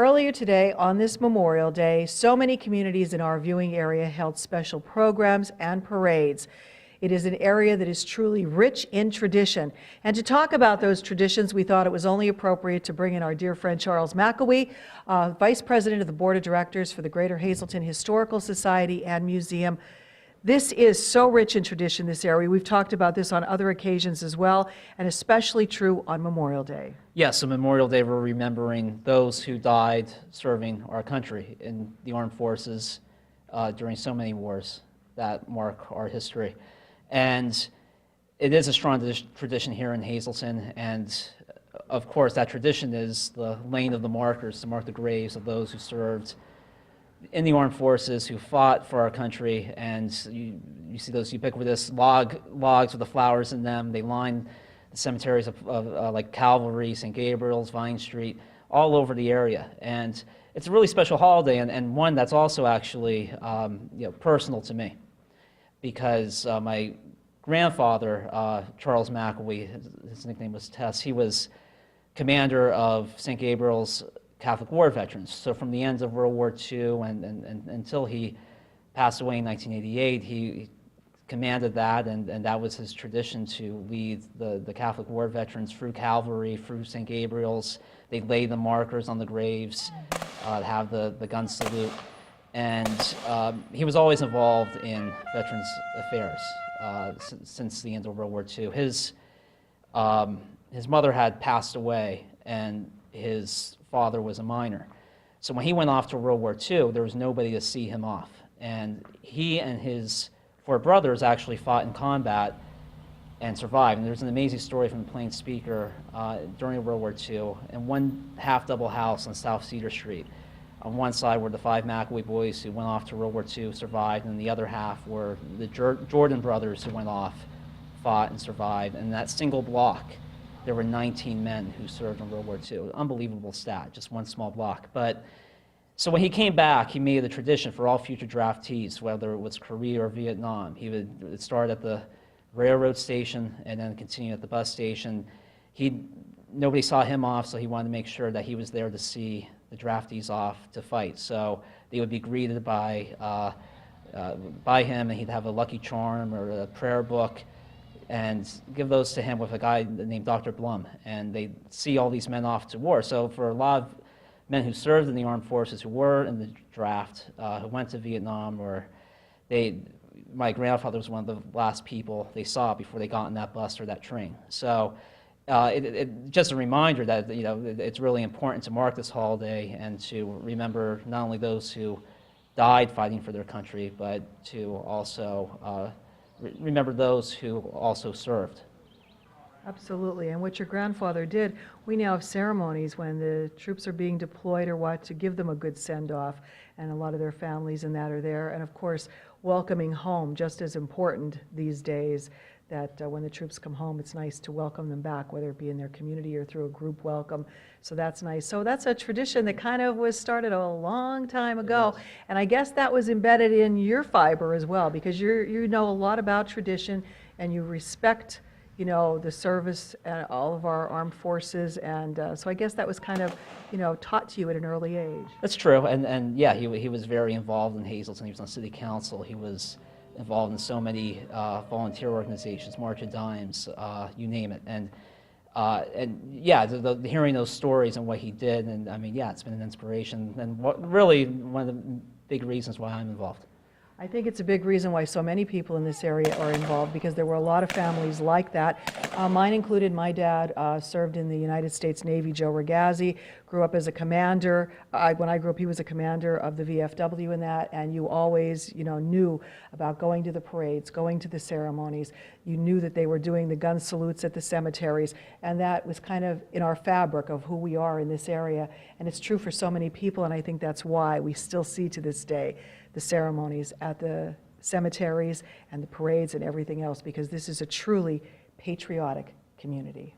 Earlier today, on this Memorial Day, so many communities in our viewing area held special programs and parades. It is an area that is truly rich in tradition. And to talk about those traditions, we thought it was only appropriate to bring in our dear friend Charles McElwee, Vice President of the Board of Directors for the Greater Hazleton Historical Society and Museum. This is so rich in tradition, this area. We've talked about this on other occasions as well, and especially true on Memorial Day. Yes, on Memorial Day, we're remembering those who died serving our country in the armed forces during so many wars that mark our history. And it is a strong tradition here in Hazleton, and of course that tradition is the laying of the markers to mark the graves of those who served in the armed forces, who fought for our country. And you see those ubiquitous logs with the flowers in them. They line the cemeteries of like Calvary, St. Gabriel's, Vine Street, all over the area. And it's a really special holiday, and one that's also actually personal to me, because my grandfather, Charles McElwee, his nickname was Tess, he was commander of St. Gabriel's Catholic War veterans. So from the end of World War II and until he passed away in 1988, he commanded that, and that was his tradition, to lead the Catholic War veterans through Calvary, through St. Gabriel's. They'd lay the markers on the graves, have the gun salute. And he was always involved in veterans affairs since the end of World War II. His mother had passed away, and his father was a minor. So when he went off to World War II, there was nobody to see him off. And he and his 4 brothers actually fought in combat and survived. And there's an amazing story from the Plain Speaker during World War II, in one half-double house on South Cedar Street. On one side were the 5 McElwee boys who went off to World War II, survived, and the other half were the Jordan brothers who went off, fought, and survived. And in that single block, there were 19 men who served in World War II. Unbelievable stat, just one small block. But so when he came back, he made it a tradition for all future draftees, whether it was Korea or Vietnam. He would start at the railroad station and then continue at the bus station. Nobody saw him off, so he wanted to make sure that he was there to see the draftees off to fight. So they would be greeted by him, and he'd have a lucky charm or a prayer book, and give those to him with a guy named Dr. Blum. And they'd see all these men off to war. So for a lot of men who served in the armed forces, who were in the draft, who went to Vietnam, my grandfather was one of the last people they saw before they got on that bus or that train. So just a reminder that it's really important to mark this holiday and to remember not only those who died fighting for their country, but to also remember those who also served. Absolutely, and what your grandfather did, we now have ceremonies when the troops are being deployed or what, to give them a good send-off, and a lot of their families and that are there. And of course, welcoming home, just as important these days, that when the troops come home, it's nice to welcome them back, whether it be in their community or through a group welcome. So that's nice. So that's a tradition that kind of was started a long time ago, and I guess that was embedded in your fiber as well, because you know a lot about tradition, and you respect the service and all of our armed forces, and so I guess that was kind of taught to you at an early age. That's true, and yeah, he was very involved in Hazleton. He was on city council. He was involved in so many volunteer organizations, March of Dimes, you name it. And yeah, hearing those stories and what he did, and I mean, yeah, it's been an inspiration, and really one of the big reasons why I'm involved. I think it's a big reason why so many people in this area are involved, because there were a lot of families like that. Mine included. My dad served in the United States Navy, Joe Regazzi, grew up as a commander. When I grew up, he was a commander of the VFW in that, and you always knew about going to the parades, going to the ceremonies. You knew that they were doing the gun salutes at the cemeteries, and that was kind of in our fabric of who we are in this area. And it's true for so many people, and I think that's why we still see to this day the ceremonies at the cemeteries and the parades and everything else, because this is a truly patriotic community.